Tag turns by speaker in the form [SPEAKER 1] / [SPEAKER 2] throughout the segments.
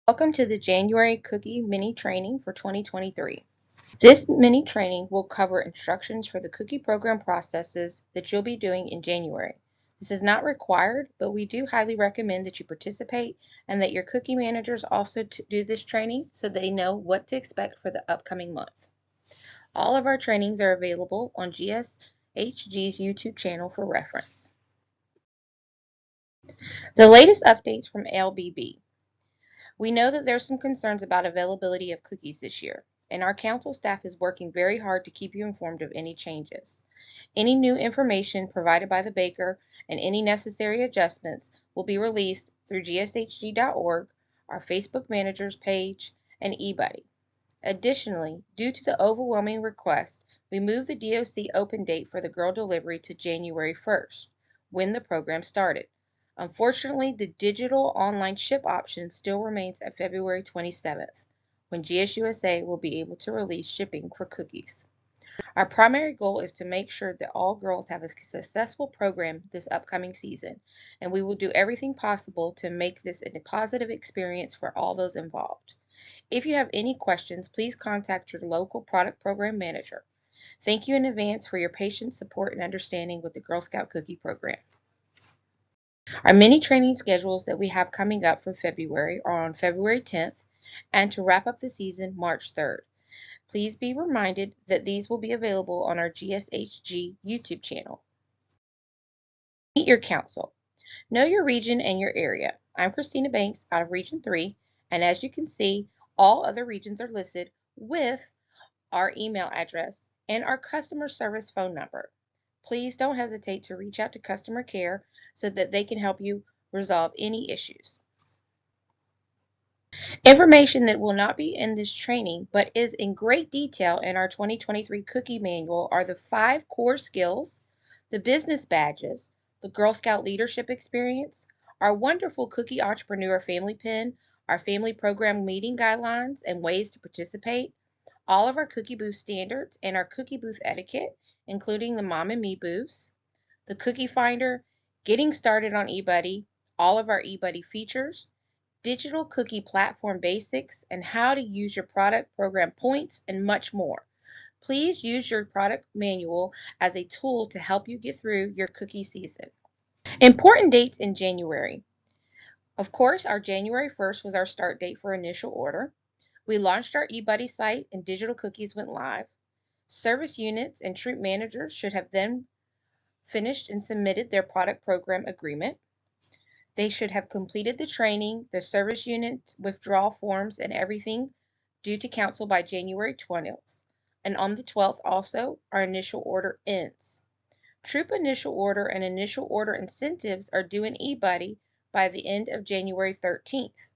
[SPEAKER 1] Welcome to the January Cookie Mini Training for 2023. This mini training will cover instructions for the cookie program processes that you'll be doing in January. This is not required, but we do highly recommend that you participate and that your cookie managers also do this training so they know what to expect for the upcoming month. All of our trainings are available on GSHG's YouTube channel for reference. The latest updates from LBB. We know that there's some concerns about availability of cookies this year, and our council staff is working very hard to keep you informed of any changes. Any new information provided by the baker and any necessary adjustments will be released through gshg.org, our Facebook managers page, and eBuddy. Additionally, due to the overwhelming request, we moved the DOC open date for the girl delivery to January 1st, when the program started. Unfortunately, the digital online ship option still remains at February 27th, when GSUSA will be able to release shipping for cookies. Our primary goal is to make sure that all girls have a successful program this upcoming season, and we will do everything possible to make this a positive experience for all those involved. If you have any questions, please contact your local product program manager. Thank you in advance for your patience, support, and understanding with the Girl Scout Cookie Program. Our mini training schedules that we have coming up for February are on February 10th and to wrap up the season, March 3rd. Please be reminded that these will be available on our GSHG YouTube channel. Meet your council. Know your region and your area. I'm Christina Banks out of Region 3, and as you can see, all other regions are listed with our email address and our customer service phone number. Please don't hesitate to reach out to customer care so that they can help you resolve any issues. Information that will not be in this training but is in great detail in our 2023 cookie manual are the 5 core skills, the business badges, the Girl Scout leadership experience, our wonderful cookie entrepreneur family pin, our family program meeting guidelines and ways to participate, all of our cookie booth standards and our cookie booth etiquette, including the Mom and Me booths, the cookie finder, getting started on eBuddy, all of our eBuddy features, digital cookie platform basics, and how to use your product program points, and much more. Please use your product manual as a tool to help you get through your cookie season. Important dates in January. Of course, our January 1st was our start date for initial order. We launched our eBuddy site and digital cookies went live. Service units and troop managers should have then finished and submitted their product program agreement. They should have completed the training, the service unit withdrawal forms, and everything due to council by January 20th. And on the 12th also, our initial order ends. Troop initial order and initial order incentives are due in eBuddy by the end of January 13th.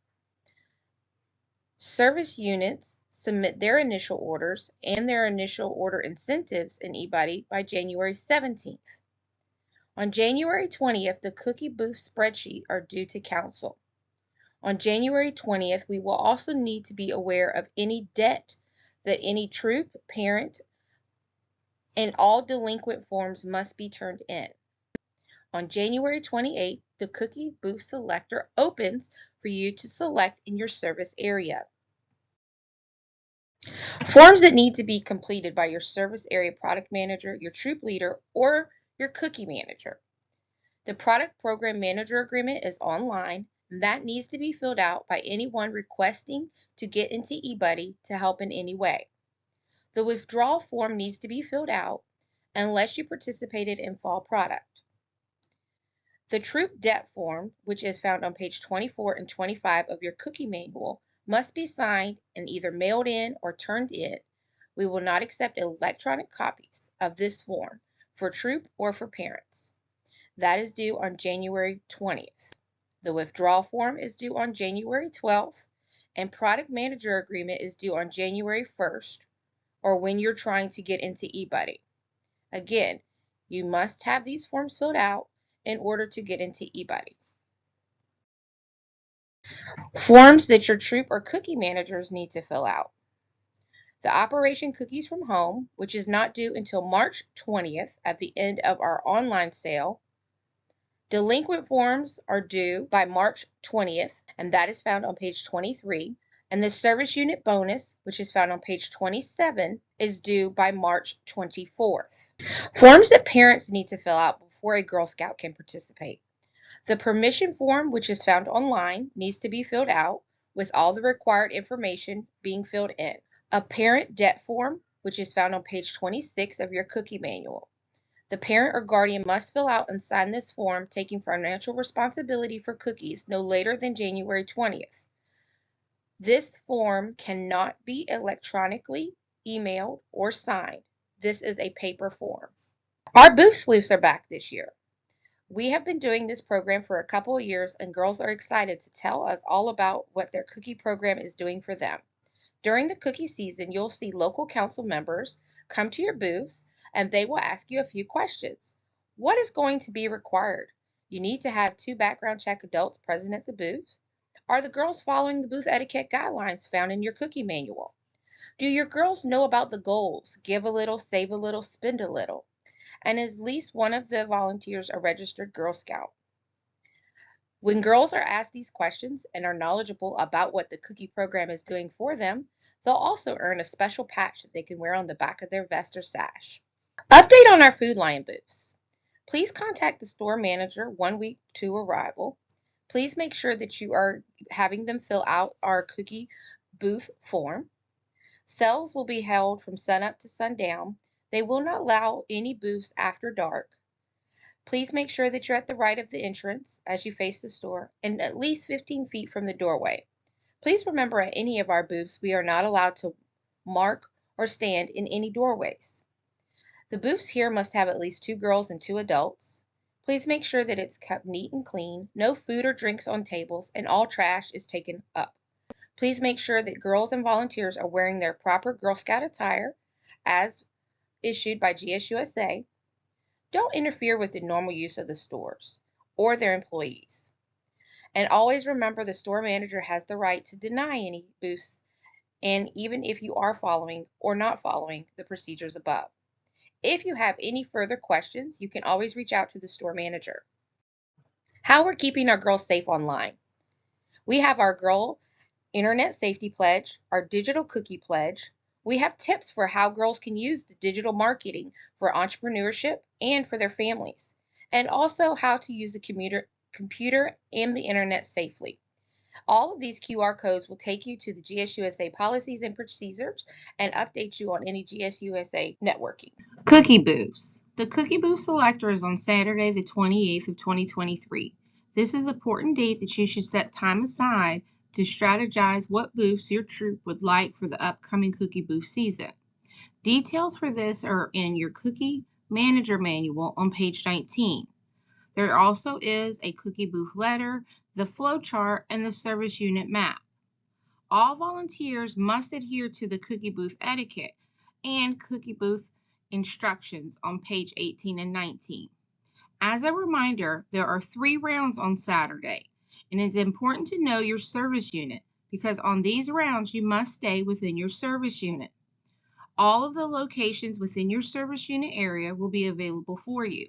[SPEAKER 1] Service units submit their initial orders and their initial order incentives in eBuddy by January 17th. On January 20th, the cookie booth spreadsheet are due to council. On January 20th, we will also need to be aware of any debt that any troop, parent, and all delinquent forms must be turned in. On January 28th, the cookie booth selector opens for you to select in your service area. Forms that need to be completed by your service area product manager, your troop leader, or your cookie manager. The product program manager agreement is online, and that needs to be filled out by anyone requesting to get into eBuddy to help in any way. The withdrawal form needs to be filled out unless you participated in fall product. The troop debt form, which is found on page 24 and 25 of your cookie manual, must be signed and either mailed in or turned in. We will not accept electronic copies of this form for troop or for parents. That is due on January 20th. The withdrawal form is due on January 12th, and product manager agreement is due on January 1st, or when you're trying to get into eBuddy. Again, you must have these forms filled out in order to get into eBuddy. Forms that your troop or cookie managers need to fill out. The Operation Cookies from Home, which is not due until March 20th at the end of our online sale. Delinquent forms are due by March 20th, and that is found on page 23. And the service unit bonus, which is found on page 27, is due by March 24th. Forms that parents need to fill out before a Girl Scout can participate. The permission form, which is found online, needs to be filled out with all the required information being filled in. A parent debt form, which is found on page 26 of your cookie manual. The parent or guardian must fill out and sign this form, taking financial responsibility for cookies no later than January 20th. This form cannot be electronically emailed or signed. This is a paper form. Our booth sleuths are back this year. We have been doing this program for a couple of years, and girls are excited to tell us all about what their cookie program is doing for them. During the cookie season, you'll see local council members come to your booths, and they will ask you a few questions. What is going to be required? You need to have 2 background check adults present at the booth. Are the girls following the booth etiquette guidelines found in your cookie manual? Do your girls know about the goals? Give a little, save a little, spend a little. And is at least one of the volunteers a registered Girl Scout? When girls are asked these questions and are knowledgeable about what the cookie program is doing for them, they'll also earn a special patch that they can wear on the back of their vest or sash. Update on our Food Lion booths. Please contact the store manager 1 week to arrival. Please make sure that you are having them fill out our cookie booth form. Sales will be held from sunup to sundown. They will not allow any booths after dark. Please make sure that you're at the right of the entrance as you face the store and at least 15 feet from the doorway. Please remember at any of our booths we are not allowed to mark or stand in any doorways. The booths here must have at least 2 girls and 2 adults. Please make sure that it's kept neat and clean, no food or drinks on tables, and all trash is taken up. Please make sure that girls and volunteers are wearing their proper Girl Scout attire as issued by GSUSA. Don't interfere with the normal use of the stores or their employees. And always remember the store manager has the right to deny any booths, and even if you are following or not following the procedures above. If you have any further questions, you can always reach out to the store manager. How we're keeping our girls safe online. We have our Girl Internet Safety Pledge, our Digital Cookie Pledge. We have tips for how girls can use the digital marketing for entrepreneurship and for their families, and also how to use the computer and the internet safely. All of these QR codes will take you to the GSUSA policies and procedures and update you on any GSUSA networking. Cookie booths. The cookie booth selector is on Saturday the 28th of 2023. This is an important date that you should set time aside to strategize what booths your troop would like for the upcoming cookie booth season. Details for this are in your cookie manager manual on page 19. There also is a cookie booth letter, the flow chart, and the service unit map. All volunteers must adhere to the cookie booth etiquette and cookie booth instructions on page 18 and 19. As a reminder, there are 3 rounds on Saturday. And it's important to know your service unit because on these rounds you must stay within your service unit. All of the locations within your service unit area will be available for you.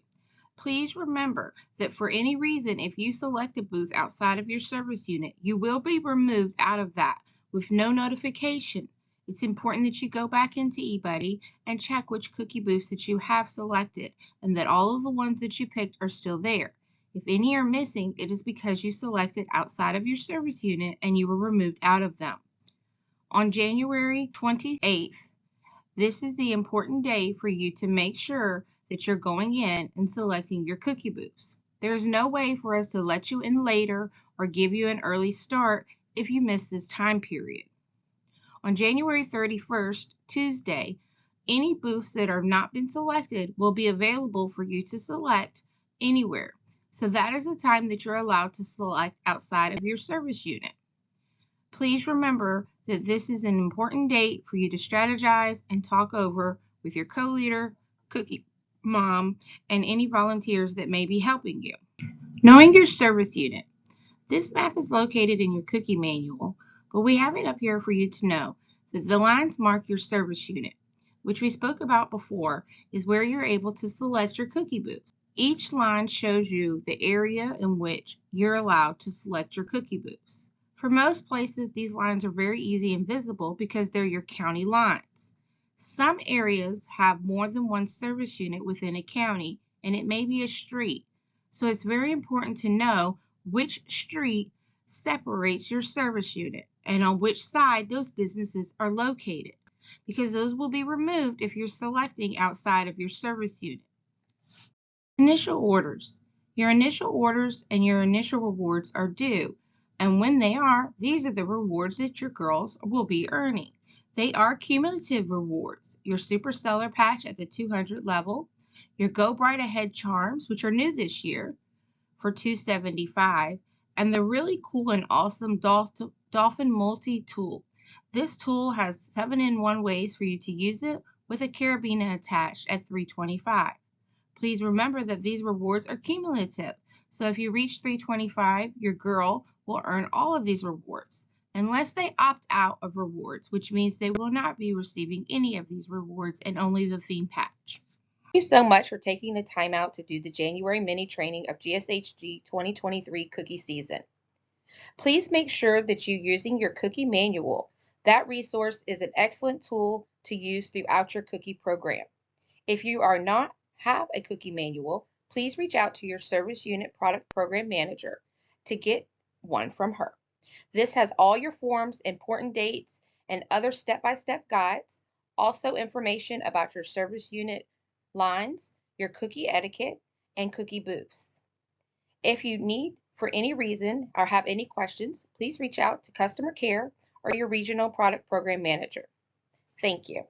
[SPEAKER 1] Please remember that for any reason, if you select a booth outside of your service unit, you will be removed out of that with no notification. It's important that you go back into eBuddy and check which cookie booths that you have selected and that all of the ones that you picked are still there. If any are missing, it is because you selected outside of your service unit and you were removed out of them. On January 28th, this is the important day for you to make sure that you're going in and selecting your cookie booths. There is no way for us to let you in later or give you an early start if you miss this time period. On January 31st, Tuesday, any booths that have not been selected will be available for you to select anywhere. So that is the time that you're allowed to select outside of your service unit. Please remember that this is an important date for you to strategize and talk over with your co-leader, cookie mom, and any volunteers that may be helping you. Knowing your service unit. This map is located in your cookie manual, but we have it up here for you to know that the lines mark your service unit, which we spoke about before, is where you're able to select your cookie booths. Each line shows you the area in which you're allowed to select your cookie booths. For most places, these lines are very easy and visible because they're your county lines. Some areas have more than one service unit within a county, and it may be a street. So it's very important to know which street separates your service unit and on which side those businesses are located, because those will be removed if you're selecting outside of your service unit. Initial orders. Your initial orders and your initial rewards are due, and when they are, these are the rewards that your girls will be earning. They are cumulative rewards. Your Super Seller patch at the 200 level, your Go Bright Ahead charms, which are new this year for $275, and the really cool and awesome Dolphin Multi-Tool. This tool has 7-in-1 ways for you to use it with a carabiner attached at $325. Please remember that these rewards are cumulative. So if you reach $325, your girl will earn all of these rewards, unless they opt out of rewards, which means they will not be receiving any of these rewards and only the theme patch. Thank you so much for taking the time out to do the January mini training of GSHG 2023 cookie season. Please make sure that you're using your cookie manual. That resource is an excellent tool to use throughout your cookie program. If you are not have a cookie manual, please reach out to your service unit product program manager to get one from her. This has all your forms, important dates, and other step-by-step guides, also information about your service unit lines, your cookie etiquette, and cookie booths. If you need for any reason or have any questions, please reach out to customer care or your regional product program manager. Thank you.